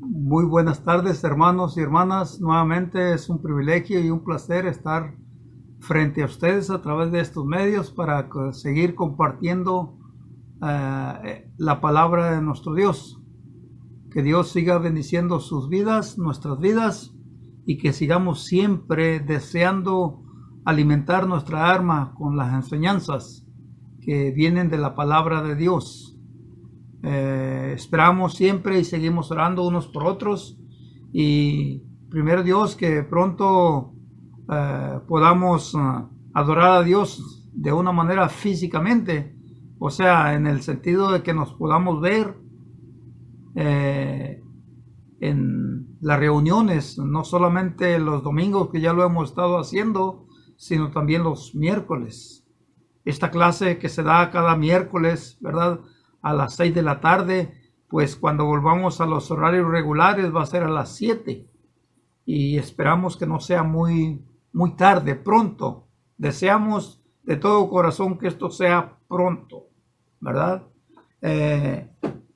Muy buenas tardes, hermanos y hermanas. Nuevamente es un privilegio y un placer estar frente a ustedes a través de estos medios para seguir compartiendo la palabra de nuestro Dios. Que Dios siga bendiciendo sus vidas, nuestras vidas, y que sigamos siempre deseando alimentar nuestra alma con las enseñanzas que vienen de la palabra de Dios. Esperamos siempre y seguimos orando unos por otros, y primero Dios que pronto podamos adorar a Dios de una manera físicamente, o sea, en el sentido de que nos podamos ver en las reuniones, no solamente los domingos que ya lo hemos estado haciendo, sino también los miércoles. Esta clase que se da cada miércoles, ¿verdad?, a las 6 de la tarde, pues cuando volvamos a los horarios regulares va a ser a las 7, y esperamos que no sea muy tarde, pronto. Deseamos de todo corazón que esto sea pronto, ¿verdad?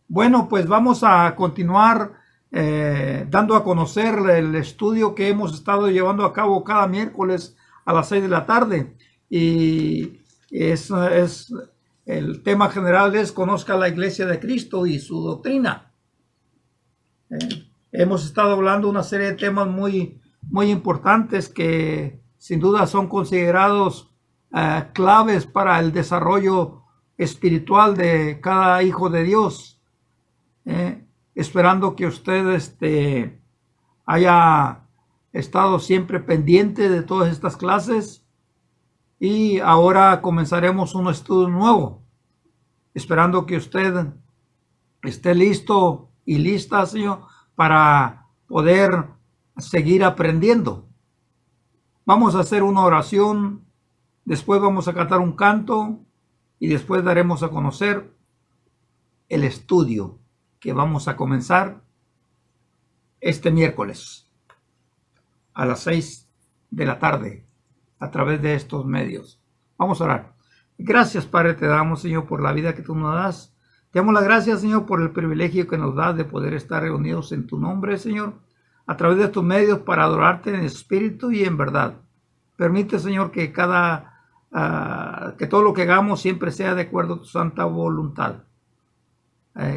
Bueno, pues vamos a continuar dando a conocer el estudio que hemos estado llevando a cabo cada miércoles a las 6 de la tarde, y el tema general es conozca la Iglesia de Cristo y su doctrina. Hemos estado hablando de una serie de temas muy importantes que sin duda son considerados claves para el desarrollo espiritual de cada hijo de Dios. Esperando que usted haya estado siempre pendiente de todas estas clases. Y ahora comenzaremos un estudio nuevo, esperando que usted esté listo y lista, Señor, para poder seguir aprendiendo. Vamos a hacer una oración, después vamos a cantar un canto y después daremos a conocer el estudio que vamos a comenzar este miércoles a las 6 de la tarde. A través de estos medios. Vamos a orar. Gracias, Padre, te damos, Señor, por la vida que tú nos das. Te damos las gracias, Señor, por el privilegio que nos das de poder estar reunidos en tu nombre, Señor, a través de estos medios para adorarte en espíritu y en verdad. Permite, Señor, que que todo lo que hagamos siempre sea de acuerdo a tu santa voluntad.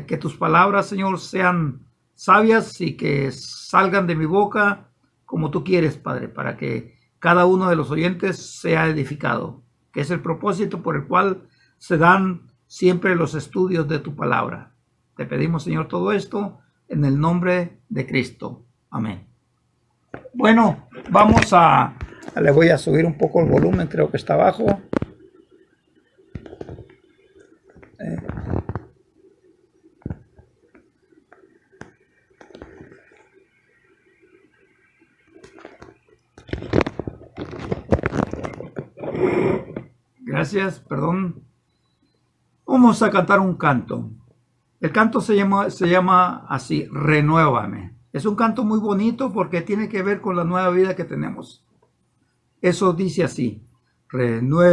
Que tus palabras, Señor, sean sabias y que salgan de mi boca como tú quieres, Padre, para que cada uno de los oyentes sea edificado, que es el propósito por el cual se dan siempre los estudios de tu palabra. Te pedimos, Señor, todo esto en el nombre de Cristo. Amén. Bueno, le voy a subir un poco el volumen, creo que está bajo. Gracias, perdón. Vamos a cantar un canto. El canto se llama así, Renuévame. Es un canto muy bonito porque tiene que ver con la nueva vida que tenemos. Eso dice así: Renuévame,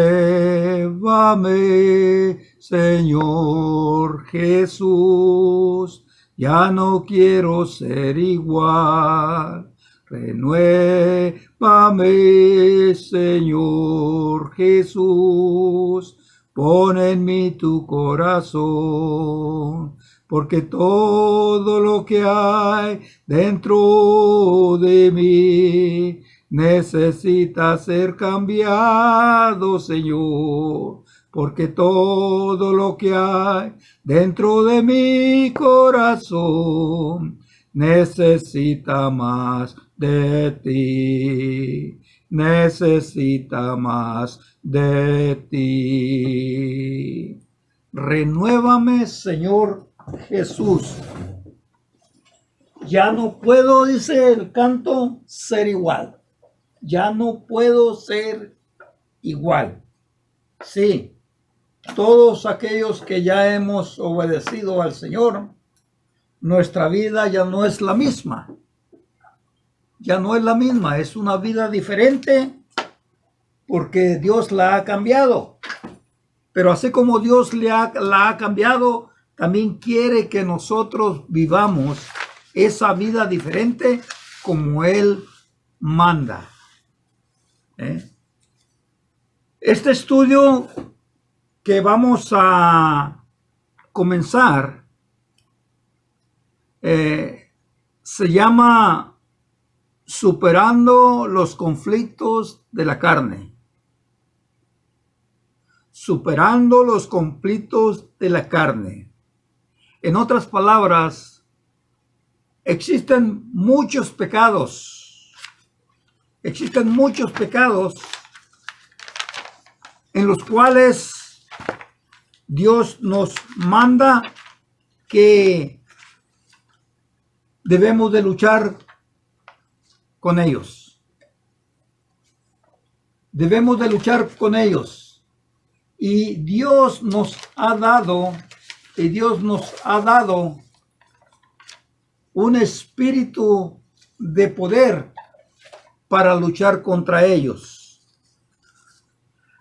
Señor Jesús, ya no quiero ser igual. Renuévame, Señor Jesús, pon en mí tu corazón, porque todo lo que hay dentro de mí necesita ser cambiado, Señor, porque todo lo que hay dentro de mi corazón necesita más de ti, necesita más de ti. Renuévame, Señor Jesús. Ya no puedo, dice el canto, ser igual. Ya no puedo ser igual. Sí, todos aquellos que ya hemos obedecido al Señor, nuestra vida ya no es la misma. Ya no es la misma, es una vida diferente porque Dios la ha cambiado. Pero así como Dios la ha cambiado, también quiere que nosotros vivamos esa vida diferente como Él manda. Este estudio que vamos a comenzar se llama Superando los conflictos de la carne. Superando los conflictos de la carne. En otras palabras, existen muchos pecados. Existen muchos pecados en los cuales Dios nos manda que debemos de luchar con ellos. Debemos de luchar con ellos. Y Dios nos ha dado un espíritu de poder para luchar contra ellos.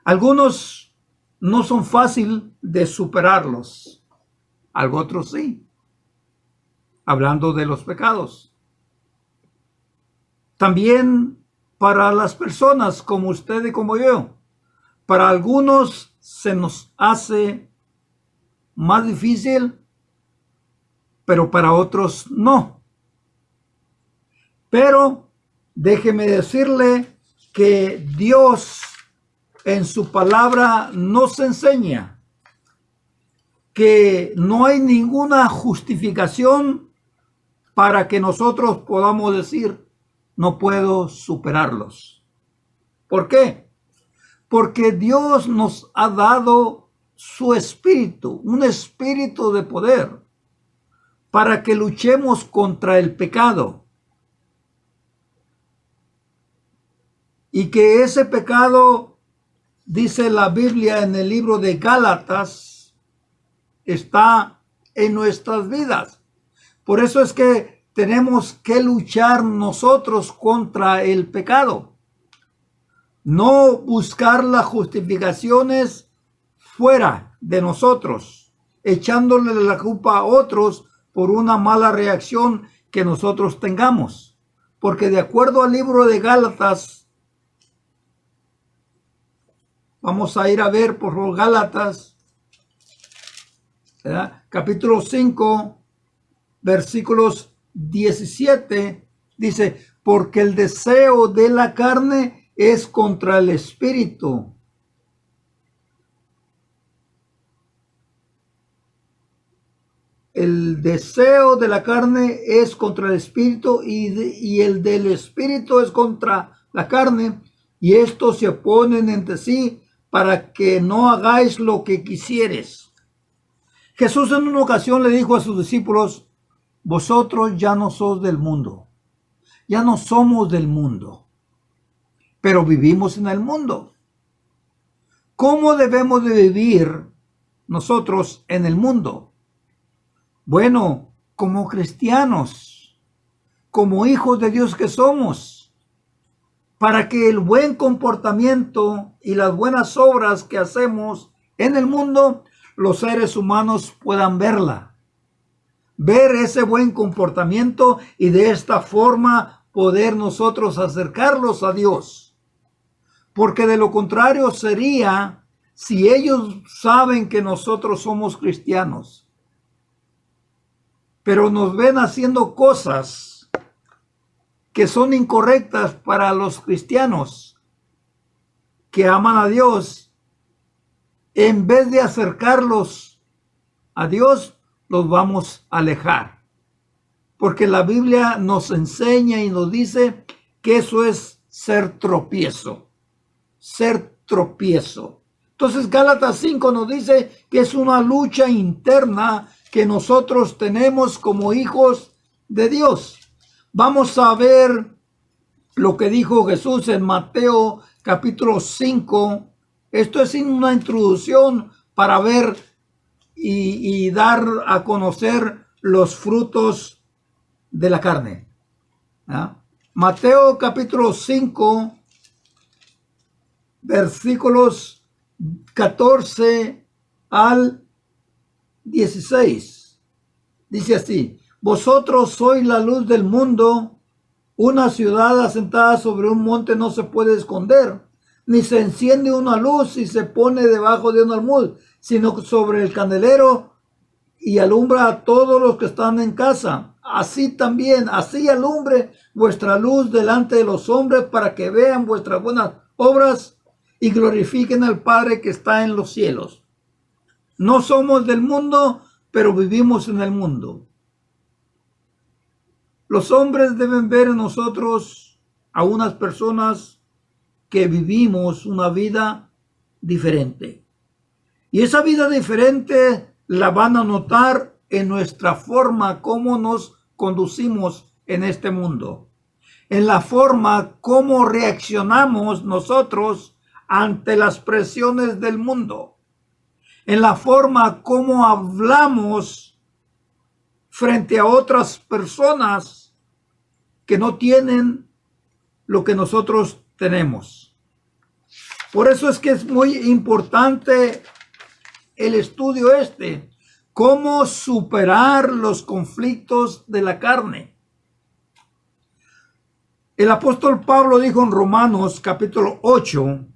Algunos no son fácil de superarlos, otros sí. Hablando de los pecados. También para las personas como usted y como yo, para algunos se nos hace más difícil, pero para otros no. Pero déjeme decirle que Dios en su palabra nos enseña que no hay ninguna justificación para que nosotros podamos decir, no puedo superarlos. ¿Por qué? Porque Dios nos ha dado su espíritu, un espíritu de poder, para que luchemos contra el pecado. Y que ese pecado, dice la Biblia en el libro de Gálatas, está en nuestras vidas. Por eso es que tenemos que luchar nosotros contra el pecado. No buscar las justificaciones fuera de nosotros, echándole la culpa a otros por una mala reacción que nosotros tengamos. Porque de acuerdo al libro de Gálatas, vamos a ir a ver por los Gálatas, ¿verdad? Capítulo 5, versículos 17, dice, porque el deseo de la carne es contra el espíritu. El deseo de la carne es contra el espíritu y el del espíritu es contra la carne, y estos se oponen entre sí para que no hagáis lo que quisieres. Jesús en una ocasión le dijo a sus discípulos, vosotros ya no sois del mundo, ya no somos del mundo, pero vivimos en el mundo. ¿Cómo debemos de vivir nosotros en el mundo? Bueno, como cristianos, como hijos de Dios que somos, para que el buen comportamiento y las buenas obras que hacemos en el mundo, los seres humanos puedan verla. Ver ese buen comportamiento y de esta forma poder nosotros acercarlos a Dios. Porque de lo contrario sería si ellos saben que nosotros somos cristianos, pero nos ven haciendo cosas que son incorrectas para los cristianos que aman a Dios, en vez de acercarlos a Dios, los vamos a alejar. Porque la Biblia nos enseña y nos dice que eso es ser tropiezo. Ser tropiezo. Entonces Gálatas 5 nos dice que es una lucha interna que nosotros tenemos como hijos de Dios. Vamos a ver lo que dijo Jesús en Mateo capítulo 5. Esto es una introducción para ver y dar a conocer los frutos de la carne. ¿Ah? Mateo capítulo 5, versículos 14 al 16. Dice así, Vosotros sois la luz del mundo. Una ciudad asentada sobre un monte no se puede esconder, ni se enciende una luz y se pone debajo de un almud, sino sobre el candelero y alumbra a todos los que están en casa. Así también, así alumbre vuestra luz delante de los hombres, para que vean vuestras buenas obras y glorifiquen al Padre que está en los cielos. No somos del mundo, pero vivimos en el mundo. Los hombres deben ver en nosotros a unas personas que vivimos una vida diferente. Y esa vida diferente la van a notar en nuestra forma como nos conducimos en este mundo, en la forma como reaccionamos nosotros ante las presiones del mundo, en la forma como hablamos frente a otras personas que no tienen lo que nosotros tenemos. Por eso es que es muy importante el estudio cómo superar los conflictos de la carne. El apóstol Pablo dijo en Romanos capítulo 8,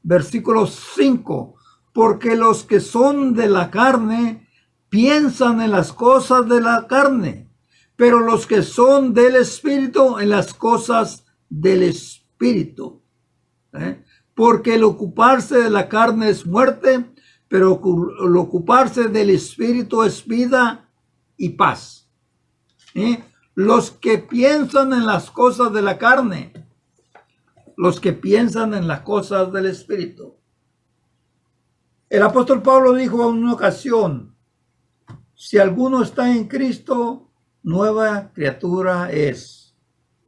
versículo 5, porque los que son de la carne piensan en las cosas de la carne, pero los que son del Espíritu en las cosas del Espíritu. Porque el ocuparse de la carne es muerte, pero el ocuparse del Espíritu es vida y paz. Los que piensan en las cosas de la carne, los que piensan en las cosas del Espíritu. El apóstol Pablo dijo en una ocasión, si alguno está en Cristo, nueva criatura es.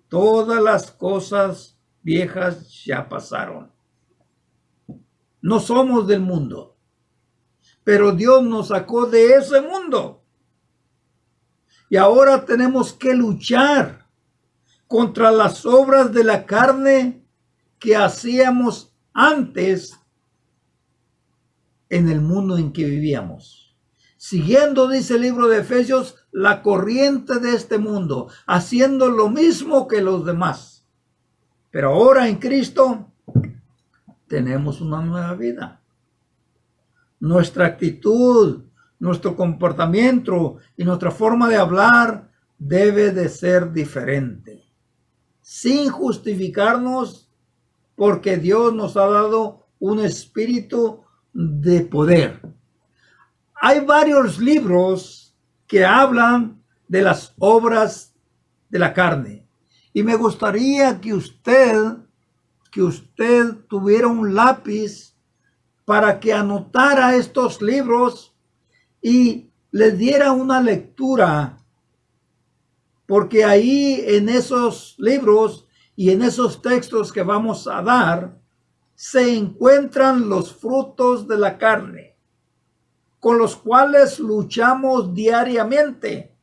Todas las cosas viejas ya pasaron. No somos del mundo, pero Dios nos sacó de ese mundo. Y ahora tenemos que luchar contra las obras de la carne que hacíamos antes en el mundo en que vivíamos. Siguiendo, dice el libro de Efesios, la corriente de este mundo, haciendo lo mismo que los demás. Pero ahora en Cristo tenemos una nueva vida. Nuestra actitud, nuestro comportamiento y nuestra forma de hablar debe de ser diferente. Sin justificarnos, porque Dios nos ha dado un espíritu de poder. Hay varios libros que hablan de las obras de la carne. Y me gustaría que usted tuviera un lápiz para que anotara estos libros y le diera una lectura. Porque ahí en esos libros y en esos textos que vamos a dar, se encuentran los frutos de la carne, con los cuales luchamos diariamente,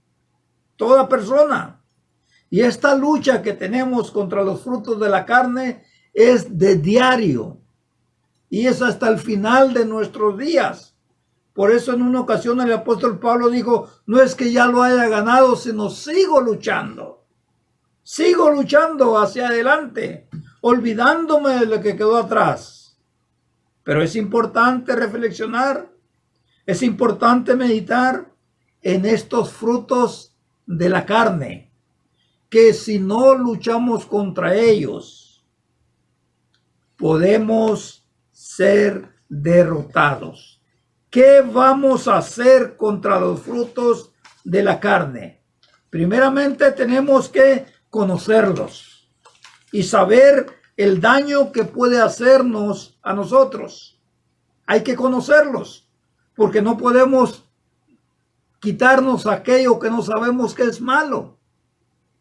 toda persona. Y esta lucha que tenemos contra los frutos de la carne es de diario, y es hasta el final de nuestros días. Por eso en una ocasión el apóstol Pablo dijo, no es que ya lo haya ganado, sino sigo luchando hacia adelante, olvidándome de lo que quedó atrás. Pero es importante reflexionar, es importante meditar en estos frutos de la carne, que si no luchamos contra ellos, podemos ser derrotados. ¿Qué vamos a hacer contra los frutos de la carne? Primeramente tenemos que conocerlos y saber el daño que puede hacernos a nosotros. Hay que conocerlos, porque no podemos quitarnos aquello que no sabemos que es malo.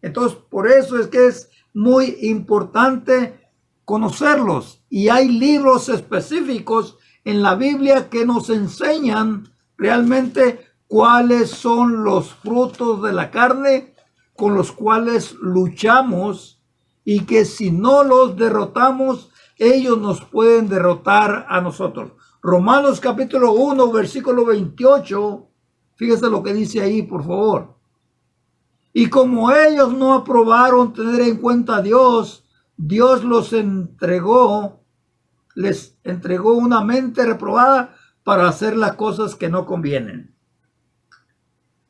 Entonces, por eso es que es muy importante conocerlos. Y hay libros específicos en la Biblia que nos enseñan realmente cuáles son los frutos de la carne con los cuales luchamos, y que si no los derrotamos, ellos nos pueden derrotar a nosotros. Romanos capítulo 1, versículo 28. Fíjese lo que dice ahí, por favor. Y como ellos no aprobaron tener en cuenta a Dios, Dios les entregó una mente reprobada para hacer las cosas que no convienen.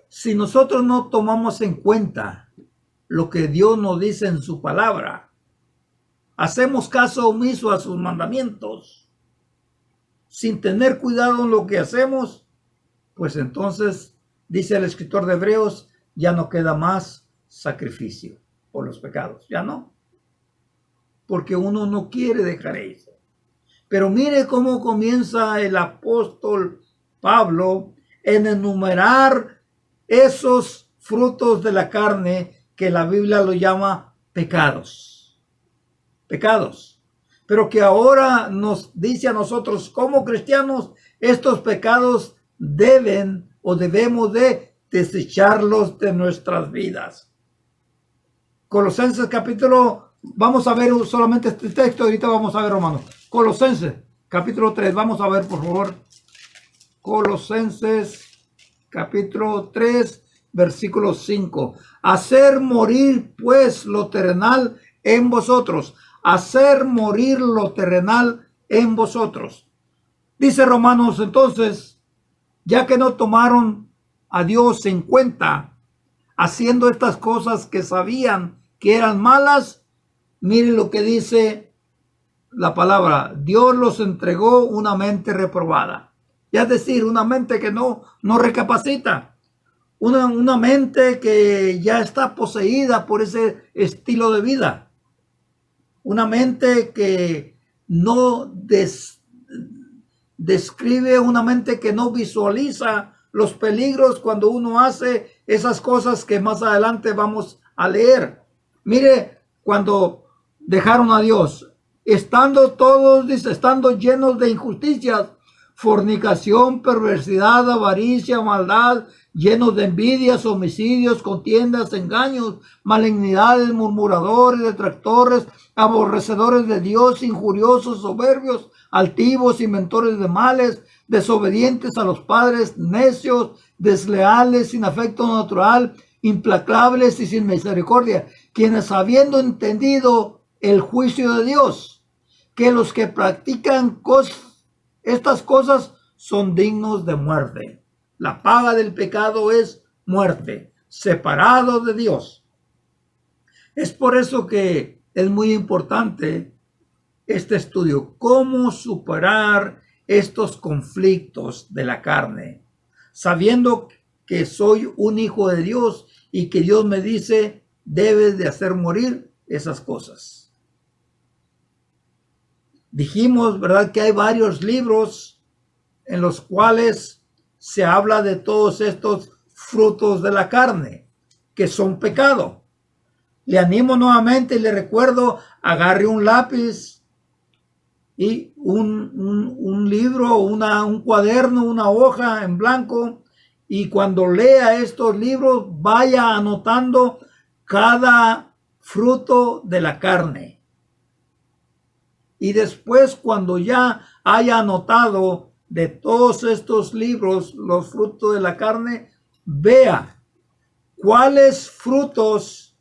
Si nosotros no tomamos en cuenta lo que Dios nos dice en su palabra, hacemos caso omiso a sus mandamientos, sin tener cuidado en lo que hacemos, pues entonces, dice el escritor de Hebreos, ya no queda más sacrificio por los pecados, ya no. Porque uno no quiere dejar eso. Pero mire cómo comienza el apóstol Pablo en enumerar esos frutos de la carne que la Biblia lo llama pecados. Pecados. Pero que ahora nos dice a nosotros como cristianos, estos pecados deben o debemos de desecharlos de nuestras vidas. Colosenses capítulo, vamos a ver solamente este texto, ahorita vamos a ver Romanos. Colosenses capítulo 3, vamos a ver por favor. Colosenses capítulo 3, versículo 5. Hacer morir pues lo terrenal en vosotros. Hacer morir lo terrenal en vosotros. Dice Romanos entonces, ya que no tomaron a Dios en cuenta, haciendo estas cosas que sabían que eran malas, miren lo que dice la palabra. Dios los entregó una mente reprobada. Es decir, una mente que no recapacita. Una mente que ya está poseída por ese estilo de vida. Una mente que no describe, una mente que no visualiza los peligros cuando uno hace esas cosas que más adelante vamos a leer. Mire, cuando dejaron a Dios, estando todos, dice, estando llenos de injusticias, fornicación, perversidad, avaricia, maldad, llenos de envidias, homicidios, contiendas, engaños, malignidades, murmuradores, detractores, aborrecedores de Dios, injuriosos, soberbios, altivos, inventores de males, desobedientes a los padres, necios, desleales, sin afecto natural, implacables y sin misericordia, quienes habiendo entendido el juicio de Dios, que los que practican estas cosas son dignos de muerte. La paga del pecado es muerte, separado de Dios. Es por eso que es muy importante este estudio, cómo superar estos conflictos de la carne, sabiendo que soy un hijo de Dios y que Dios me dice, debes de hacer morir esas cosas. Dijimos, ¿verdad?, que hay varios libros en los cuales se habla de todos estos frutos de la carne, que son pecado. Le animo nuevamente y le recuerdo, agarre un lápiz y un libro, un cuaderno, una hoja en blanco, y cuando lea estos libros vaya anotando cada fruto de la carne. Y después, cuando ya haya anotado de todos estos libros los frutos de la carne, vea cuáles frutos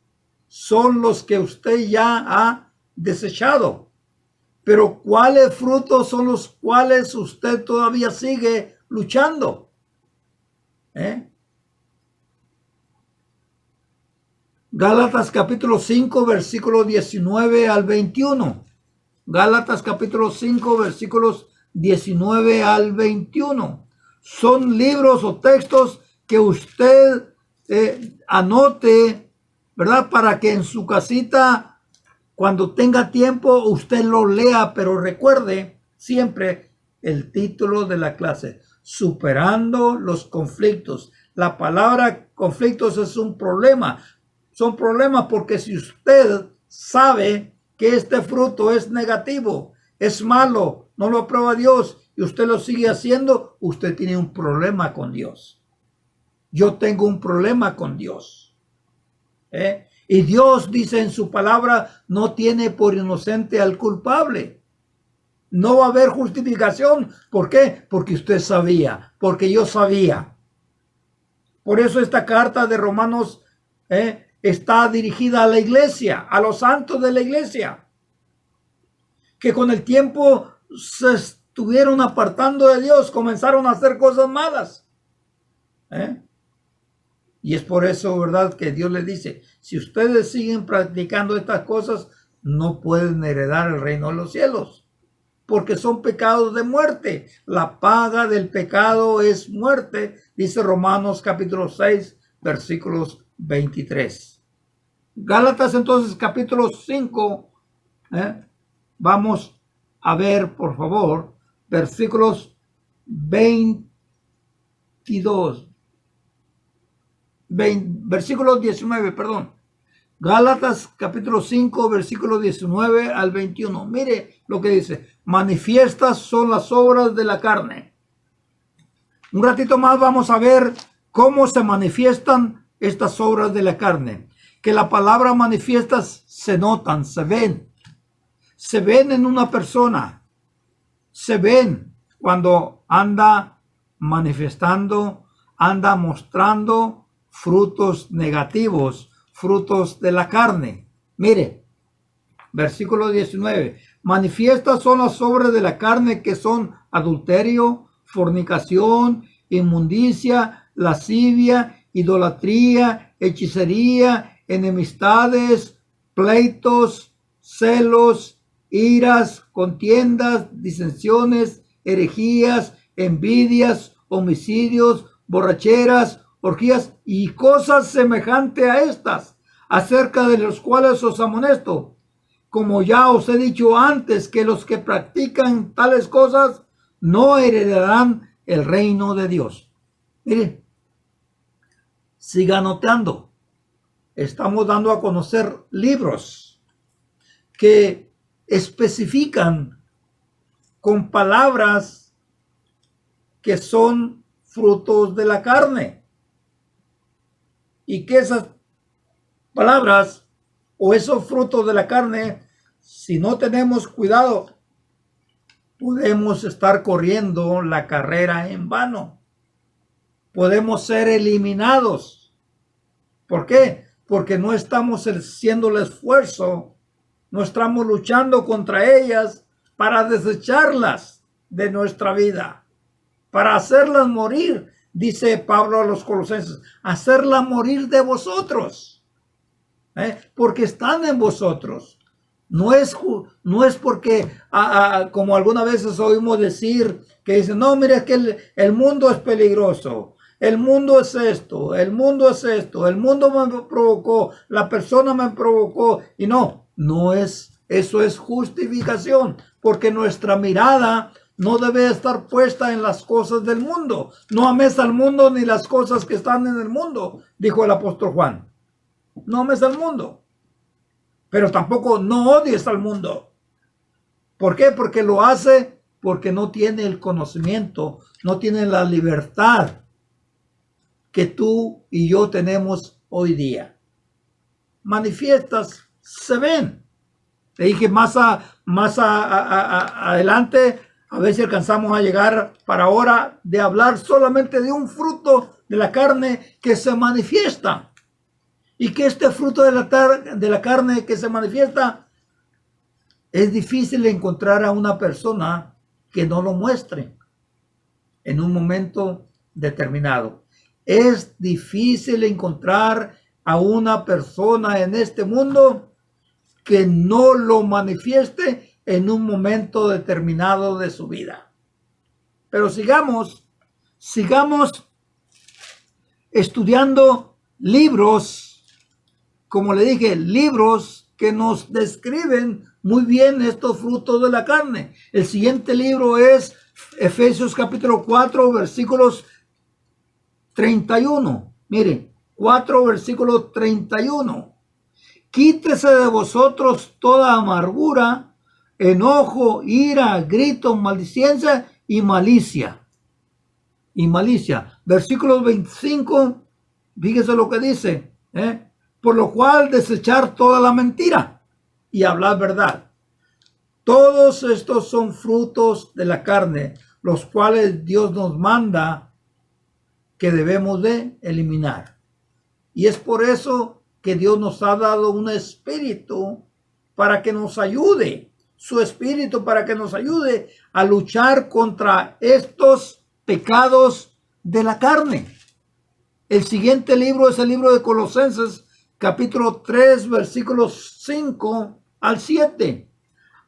son los que usted ya ha desechado, pero cuáles frutos son los cuales usted todavía sigue luchando. Gálatas capítulo 5, versículos 19 al 21. Gálatas capítulo 5, versículos 19 al 21. Son libros o textos que usted anote, ¿verdad? Para que en su casita, cuando tenga tiempo, usted lo lea, pero recuerde siempre el título de la clase, Superando los conflictos. La palabra conflictos es un problema. Son problemas porque si usted sabe que este fruto es negativo, es malo, no lo aprueba Dios y usted lo sigue haciendo, usted tiene un problema con Dios. Yo tengo un problema con Dios. Y Dios dice en su palabra, no tiene por inocente al culpable. No va a haber justificación. ¿Por qué? Porque usted sabía, porque yo sabía. Por eso esta carta de Romanos está dirigida a la iglesia, a los santos de la iglesia, que con el tiempo se estuvieron apartando de Dios, comenzaron a hacer cosas malas. Y es por eso, ¿verdad?, que Dios les dice, si ustedes siguen practicando estas cosas, no pueden heredar el reino de los cielos, porque son pecados de muerte. La paga del pecado es muerte, dice Romanos capítulo 6, versículos 23. Gálatas entonces capítulo 5, vamos a ver, por favor, versículos 19, perdón. Gálatas capítulo 5, versículo 19 al 21. Mire lo que dice. Manifiestas son las obras de la carne. Un ratito más vamos a ver cómo se manifiestan estas obras de la carne. Que la palabra manifiestas se notan, se ven. Se ven en una persona. Se ven cuando anda manifestando, anda mostrando frutos negativos, frutos de la carne. Mire, versículo 19. Manifiestas son las obras de la carne, que son adulterio, fornicación, inmundicia, lascivia, idolatría, hechicería, enemistades, pleitos, celos, iras, contiendas, disensiones, herejías, envidias, homicidios, borracheras, orgías y cosas semejantes a estas, acerca de los cuales os amonesto, como ya os he dicho antes, que los que practican tales cosas no heredarán el reino de Dios. Miren, siga anotando. Estamos dando a conocer libros que especifican con palabras que son frutos de la carne. Y que esas palabras o esos frutos de la carne, si no tenemos cuidado, podemos estar corriendo la carrera en vano. Podemos ser eliminados. ¿Por qué? Porque no estamos haciendo el esfuerzo, no estamos luchando contra ellas para desecharlas de nuestra vida, para hacerlas morir. Dice Pablo a los Colosenses, hacerla morir de vosotros, porque están en vosotros. No es porque, como algunas veces oímos decir, que dicen, no, mire, es que el mundo es peligroso, el mundo es esto, el mundo es esto, el mundo me provocó, la persona me provocó, y no es, eso es justificación, porque nuestra mirada no debe estar puesta en las cosas del mundo. No ames al mundo ni las cosas que están en el mundo, dijo el apóstol Juan. No ames al mundo, pero tampoco no odies al mundo. ¿Por qué? Porque lo hace porque no tiene el conocimiento, no tiene la libertad que tú y yo tenemos hoy día. Manifiestas se ven. Le dije más adelante, a ver si alcanzamos a llegar para ahora de hablar solamente de un fruto de la carne que se manifiesta. Y que este fruto de la carne que se manifiesta, es difícil encontrar a una persona que no lo muestre en un momento determinado. Es difícil encontrar a una persona en este mundo que no lo manifieste en un momento determinado de su vida. Pero sigamos estudiando libros, como le dije, libros que nos describen muy bien estos frutos de la carne. El siguiente libro es Efesios capítulo 4, versículos 31. Miren, 4 versículo 31. Quítese de vosotros toda amargura, enojo, ira, grito, maldicencia y malicia. Versículo 25, fíjese lo que dice, por lo cual desechar toda la mentira y hablar verdad. Todos estos son frutos de la carne, los cuales Dios nos manda que debemos de eliminar. Y es por eso que Dios nos ha dado un espíritu para que nos ayude, su espíritu para que nos ayude a luchar contra estos pecados de la carne. El siguiente libro es el libro de Colosenses, capítulo 3, versículos 5 al 7.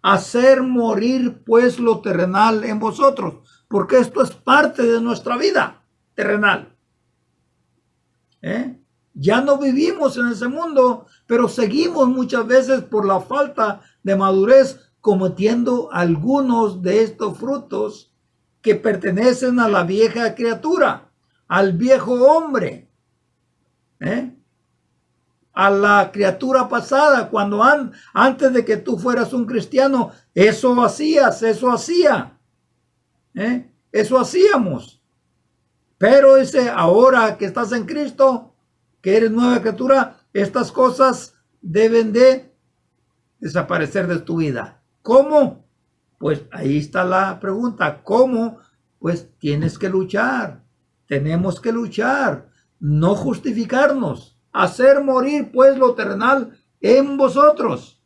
Hacer morir pues lo terrenal en vosotros, porque esto es parte de nuestra vida terrenal. Ya no vivimos en ese mundo, pero seguimos muchas veces por la falta de madurez cometiendo algunos de estos frutos que pertenecen a la vieja criatura, al viejo hombre, a la criatura pasada. Cuando antes de que tú fueras un cristiano, eso hacías, eso hacía, eso hacíamos. Pero ahora que estás en Cristo, que eres nueva criatura, estas cosas deben de desaparecer de tu vida. ¿Cómo? Pues ahí está la pregunta. ¿Cómo? Pues tienes que luchar. Tenemos que luchar. No justificarnos. Hacer morir pues lo terrenal en vosotros.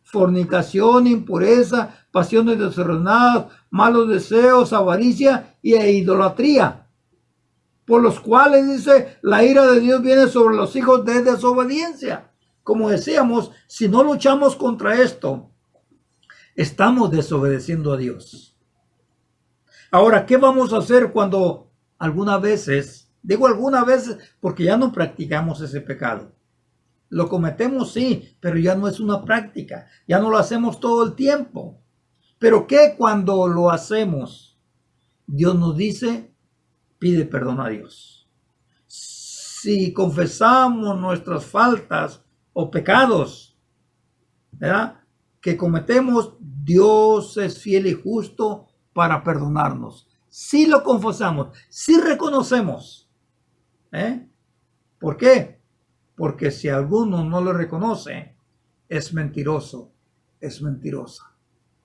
Fornicación, impureza, pasiones desordenadas, malos deseos, avaricia y idolatría, por los cuales, dice, la ira de Dios viene sobre los hijos de desobediencia. Como decíamos, si no luchamos contra esto, estamos desobedeciendo a Dios. Ahora, ¿qué vamos a hacer cuando algunas veces, digo algunas veces porque ya no practicamos ese pecado? Lo cometemos, sí, pero ya no es una práctica, ya no lo hacemos todo el tiempo. Pero ¿qué cuando lo hacemos? Dios nos dice, pide perdón a Dios. Si confesamos nuestras faltas o pecados, ¿verdad?, que cometemos, Dios es fiel y justo para perdonarnos. Si lo confesamos, si reconocemos. ¿Por qué? Porque si alguno no lo reconoce, es mentiroso, es mentirosa.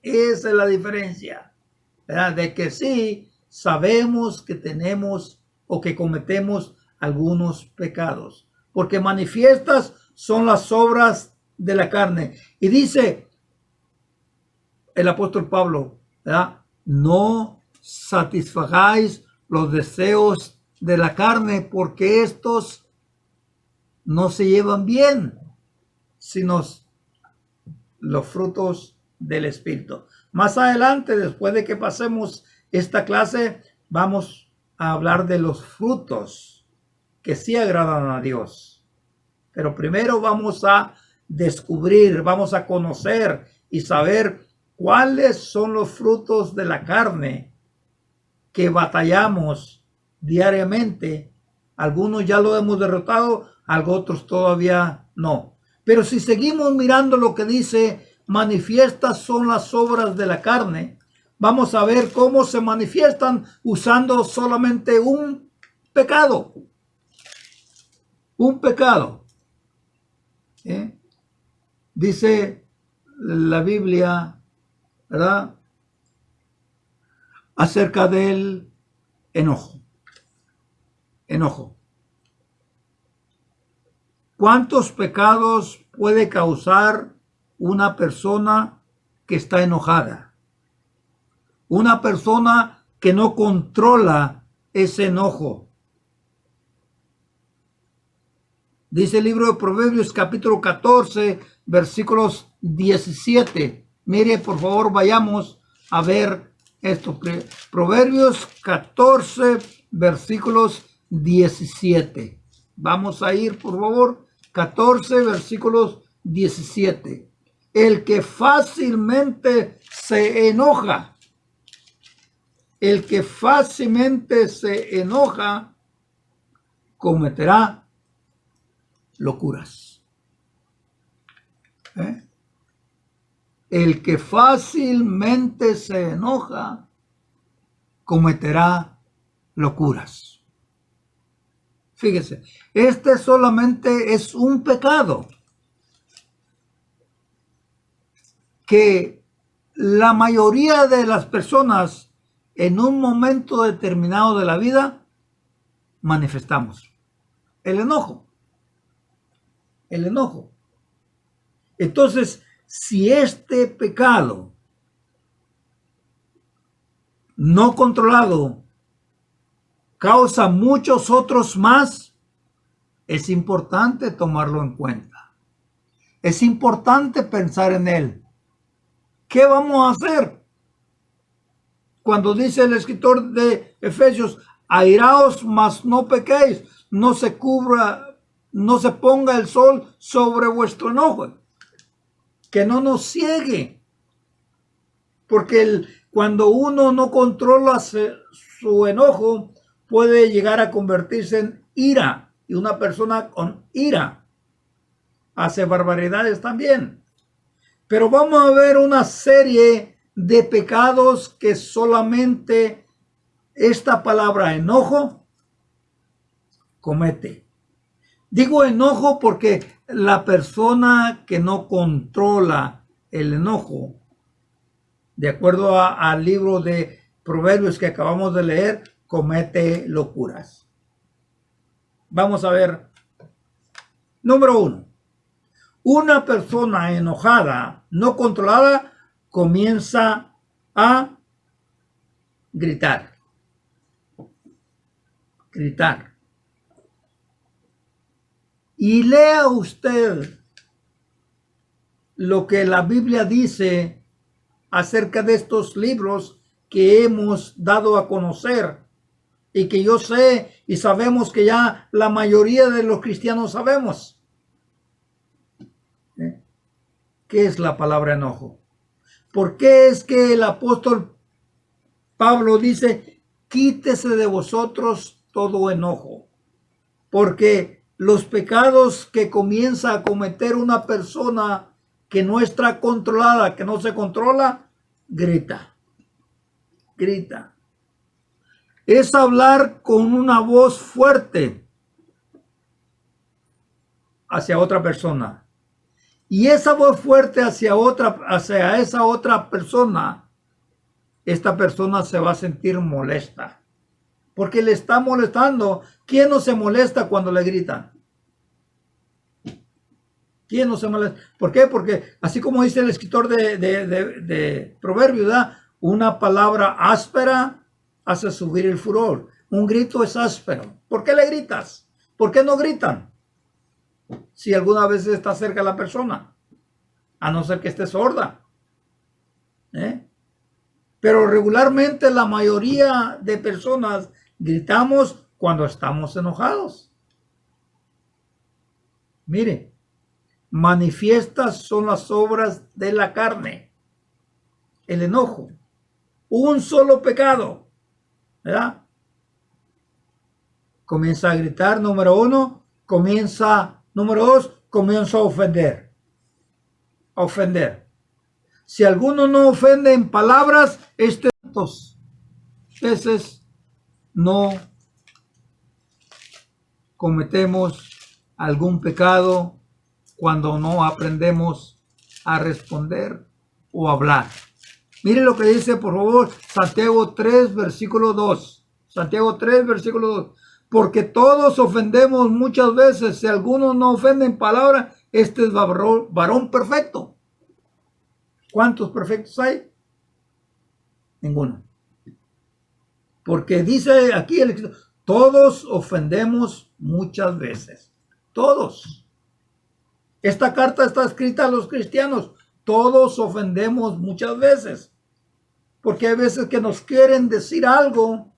Esa es la diferencia, ¿verdad?, de que sí sabemos que tenemos o que cometemos algunos pecados, porque manifiestas son las obras de la carne. Y dice el apóstol Pablo, ¿verdad?, no satisfagáis los deseos de la carne, porque estos no se llevan bien, sino los frutos del Espíritu. Más adelante, después de que pasemos esta clase, vamos a hablar de los frutos que sí agradan a Dios. Pero primero vamos a descubrir, vamos a conocer y saber cuáles son los frutos de la carne que batallamos diariamente. Algunos ya lo hemos derrotado, otros todavía no. Pero si seguimos mirando lo que dice, manifiestas son las obras de la carne, vamos a ver cómo se manifiestan usando solamente un pecado. Un pecado. Dice la Biblia, ¿verdad?, acerca del enojo. Enojo. ¿Cuántos pecados puede causar una persona que está enojada? Una persona que no controla ese enojo. Dice el libro de Proverbios, capítulo 14, versículos 17. Mire, por favor, vayamos a ver esto. Proverbios 14, versículos 17. Vamos a ir, por favor. 14, versículos 17. El que fácilmente se enoja. El que fácilmente se enoja cometerá locuras. El que fácilmente se enoja cometerá locuras. Fíjese, este solamente es un pecado que la mayoría de las personas en un momento determinado de la vida manifestamos. El enojo. el enojo. Entonces, si este pecado no controlado causa muchos otros más, es importante tomarlo en cuenta. Es importante pensar en él. ¿Qué vamos a hacer? Cuando dice el escritor de Efesios, airaos, mas no pequéis, no se ponga el sol sobre vuestro enojo, que no nos ciegue, porque cuando uno no controla su enojo, puede llegar a convertirse en ira, y una persona con ira hace barbaridades también. Pero vamos a ver una serie de pecados que solamente esta palabra enojo comete. Digo enojo porque la persona que no controla el enojo, de acuerdo al libro de Proverbios que acabamos de leer, comete locuras. Vamos a ver. Número 1. Una persona enojada, no controlada, comienza a gritar. Gritar. Y lea usted lo que la Biblia dice acerca de estos libros que hemos dado a conocer y que yo sé y sabemos que ya la mayoría de los cristianos sabemos. ¿Qué es la palabra enojo? ¿Por qué es que el apóstol Pablo dice, quítese de vosotros todo enojo? Porque los pecados que comienza a cometer una persona que no está controlada, que no se controla, grita. Grita. Es hablar con una voz fuerte hacia otra persona. Y esa voz fuerte hacia esa otra persona, esta persona se va a sentir molesta. Porque le está molestando. ¿Quién no se molesta cuando le gritan? ¿Quién no se molesta? ¿Por qué? Porque así como dice el escritor de Proverbios, ¿verdad? Una palabra áspera hace subir el furor. Un grito es áspero. ¿Por qué le gritas? ¿Por qué no gritan? Si alguna vez está cerca la persona, a no ser que esté sorda. Pero regularmente la mayoría de personas gritamos cuando estamos enojados. Mire, manifiestas son las obras de la carne. El enojo. Un solo pecado. ¿Verdad? Comienza a gritar, número 1. Número 2, comienza a ofender. Ofender. Si alguno no ofende en palabras, estos veces no cometemos algún pecado cuando no aprendemos a responder o hablar. Mire lo que dice, por favor, Santiago 3, versículo 2. Santiago 3, versículo 2. Porque todos ofendemos muchas veces. Si alguno no ofende en palabra, este es varón perfecto. ¿Cuántos perfectos hay? Ninguno. Porque dice aquí el escritor, todos ofendemos muchas veces. Todos. Esta carta está escrita a los cristianos. Todos ofendemos muchas veces. Porque hay veces que nos quieren decir algo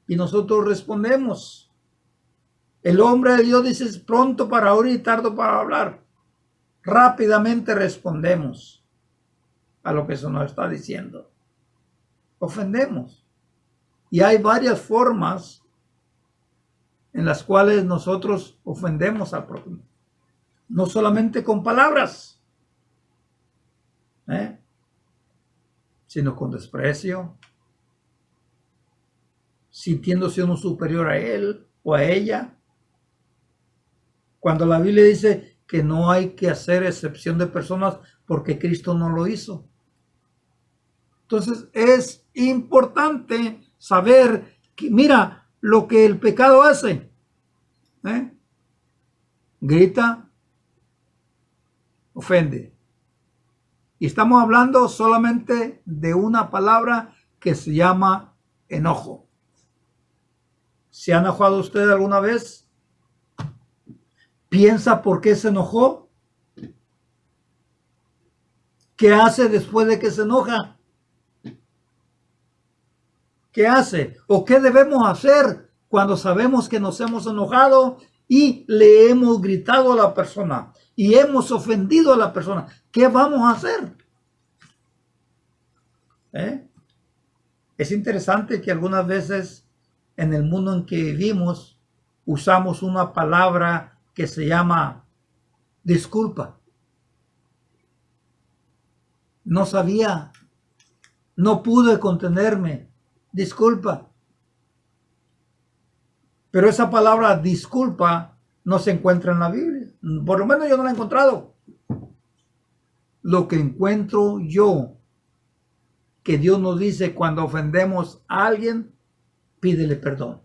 y nosotros respondemos. El hombre de Dios dice, es pronto para oír y tardo para hablar. Rápidamente respondemos a lo que se nos está diciendo. Ofendemos. Y hay varias formas en las cuales nosotros ofendemos al prójimo. No solamente con palabras, sino con desprecio, sintiéndose uno superior a él o a ella. Cuando la Biblia dice que no hay que hacer excepción de personas porque Cristo no lo hizo. Entonces es importante saber que, mira, lo que el pecado hace. Grita, ofende. Y estamos hablando solamente de una palabra que se llama enojo. ¿Se ha enojado usted alguna vez? ¿Piensa por qué se enojó? ¿Qué hace después de que se enoja? ¿Qué hace? ¿O qué debemos hacer cuando sabemos que nos hemos enojado y le hemos gritado a la persona y hemos ofendido a la persona? ¿Qué vamos a hacer? Es interesante que algunas veces en el mundo en que vivimos usamos una palabra que se llama disculpa. No sabía, no pude contenerme, disculpa. Pero esa palabra disculpa no se encuentra en la Biblia. Por lo menos yo no la he encontrado. Lo que encuentro yo, que Dios nos dice cuando ofendemos a alguien, pídele perdón.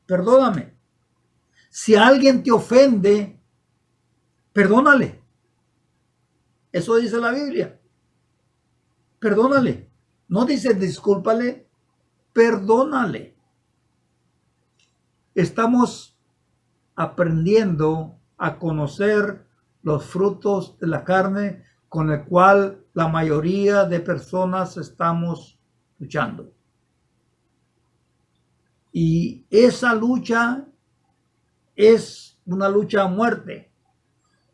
Perdóname. Si alguien te ofende, perdónale. Eso dice la Biblia. Perdónale. No dice discúlpale, perdónale. Estamos aprendiendo a conocer los frutos de la carne con el cual la mayoría de personas estamos luchando. Y esa lucha es una lucha a muerte.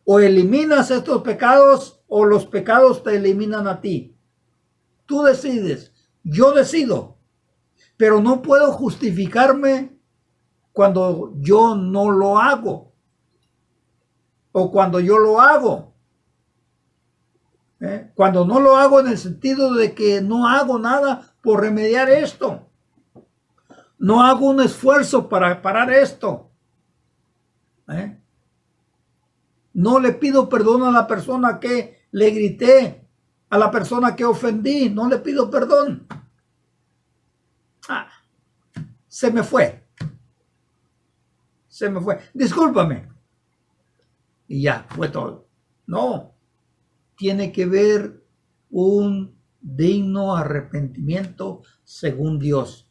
O eliminas estos pecados o los pecados te eliminan a ti. Tú decides, yo decido, pero no puedo justificarme cuando yo no lo hago o cuando yo lo hago. Cuando no lo hago en el sentido de que no hago nada por remediar esto. No hago un esfuerzo para parar esto. No le pido perdón a la persona que le grité, a la persona que ofendí. No le pido perdón. Se me fue. Se me fue. Discúlpame. Y ya, fue todo. No. Tiene que ver un digno arrepentimiento según Dios.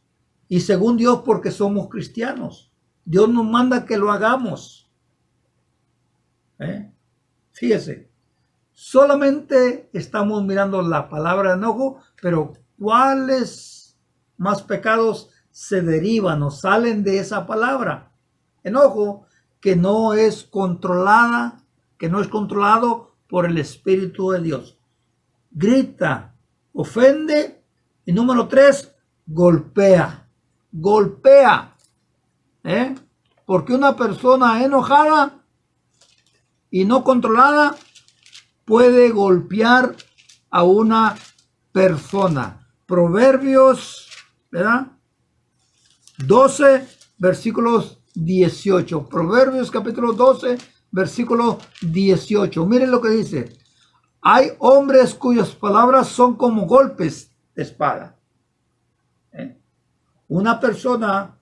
Y según Dios porque somos cristianos. Dios nos manda que lo hagamos. Fíjese, solamente estamos mirando la palabra enojo, pero ¿cuáles más pecados se derivan o salen de esa palabra? Enojo que no es controlada, que no es controlado por el Espíritu de Dios. Grita, ofende y número 3, golpea. Golpea. Porque una persona enojada y no controlada puede golpear a una persona. Proverbios, ¿verdad? 12, versículos 18. Proverbios capítulo 12, versículo 18. Miren lo que dice. Hay hombres cuyas palabras son como golpes de espada. Una persona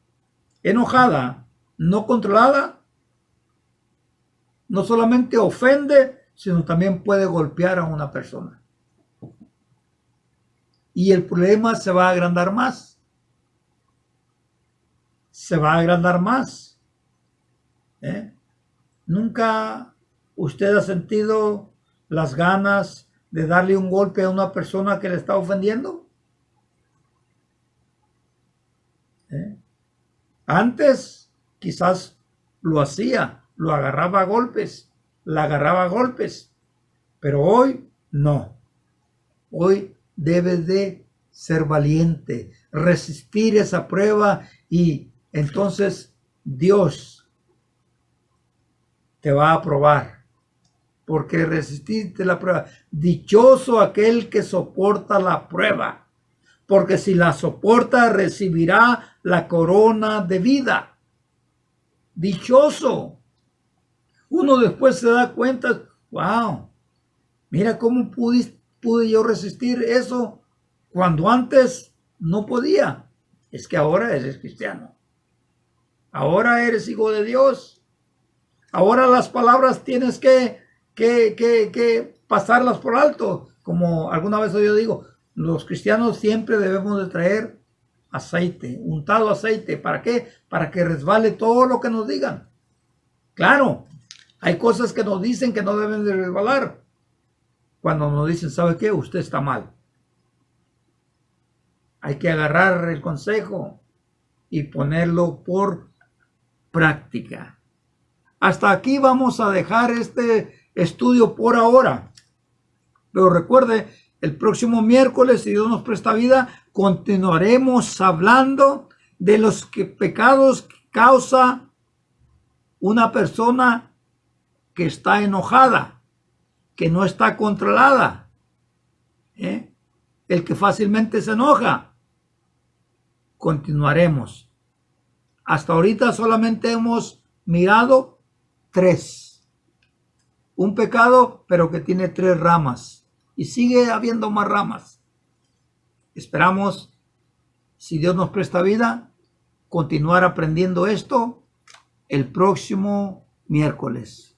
enojada, no controlada, no solamente ofende, sino también puede golpear a una persona. Y el problema se va a agrandar más. Se va a agrandar más. ¿Nunca usted ha sentido las ganas de darle un golpe a una persona que le está ofendiendo? Antes quizás lo hacía, lo agarraba a golpes, la agarraba a golpes, pero hoy no. Hoy debe de ser valiente, resistir esa prueba y entonces Dios te va a aprobar, porque resististe la prueba. Dichoso aquel que soporta la prueba, porque si la soporta recibirá la corona de vida. Dichoso. Uno después se da cuenta, wow, mira cómo pude yo resistir eso cuando antes no podía. Es que ahora eres cristiano. Ahora eres hijo de Dios. Ahora las palabras tienes que que pasarlas por alto. Como alguna vez yo digo, los cristianos siempre debemos de traer aceite, untado aceite. ¿Para qué? Para que resbale todo lo que nos digan. Claro, hay cosas que nos dicen que no deben de resbalar. Cuando nos dicen, ¿sabe qué? Usted está mal. Hay que agarrar el consejo y ponerlo por práctica. Hasta aquí vamos a dejar este estudio por ahora. Pero recuerde, el próximo miércoles, si Dios nos presta vida, continuaremos hablando de los pecados que causa una persona que está enojada, que no está controlada, el que fácilmente se enoja. Continuaremos. Hasta ahorita solamente hemos mirado 3. Un pecado, pero que tiene 3 ramas. Y sigue habiendo más ramas. Esperamos, si Dios nos presta vida, continuar aprendiendo esto el próximo miércoles.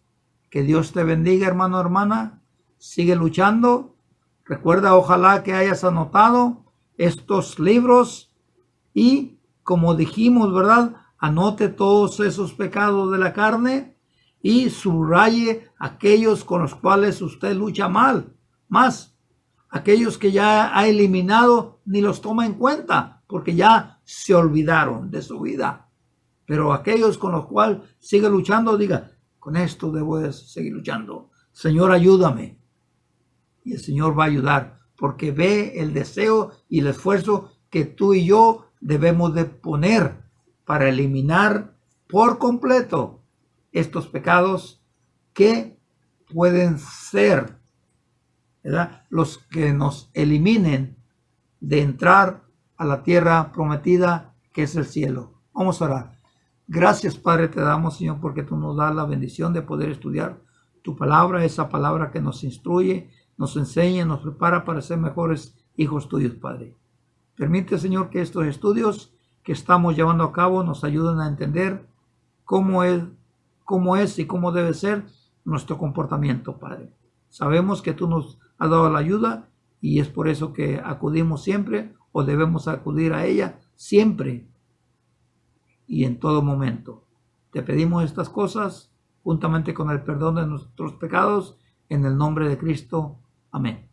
Que Dios te bendiga, hermano, hermana. Sigue luchando. Recuerda, ojalá que hayas anotado estos libros y, como dijimos, ¿verdad? Anote todos esos pecados de la carne y subraye aquellos con los cuales usted lucha más. Aquellos que ya ha eliminado, ni los toma en cuenta, porque ya se olvidaron de su vida. Pero aquellos con los cuales sigue luchando, diga, con esto debo de seguir luchando. Señor, ayúdame. Y el Señor va a ayudar, porque ve el deseo y el esfuerzo que tú y yo debemos de poner para eliminar por completo estos pecados que pueden ser, ¿verdad?, los que nos eliminen de entrar a la tierra prometida que es el cielo. Vamos a orar. Gracias, Padre, te damos, Señor, porque tú nos das la bendición de poder estudiar tu palabra, esa palabra que nos instruye, nos enseña, nos prepara para ser mejores hijos tuyos, Padre. Permite, Señor, que estos estudios que estamos llevando a cabo nos ayuden a entender cómo es y cómo debe ser nuestro comportamiento, Padre. Sabemos que tú nos has dado la ayuda y es por eso que acudimos siempre, o debemos acudir a ella siempre y en todo momento. Te pedimos estas cosas juntamente con el perdón de nuestros pecados en el nombre de Cristo. Amén.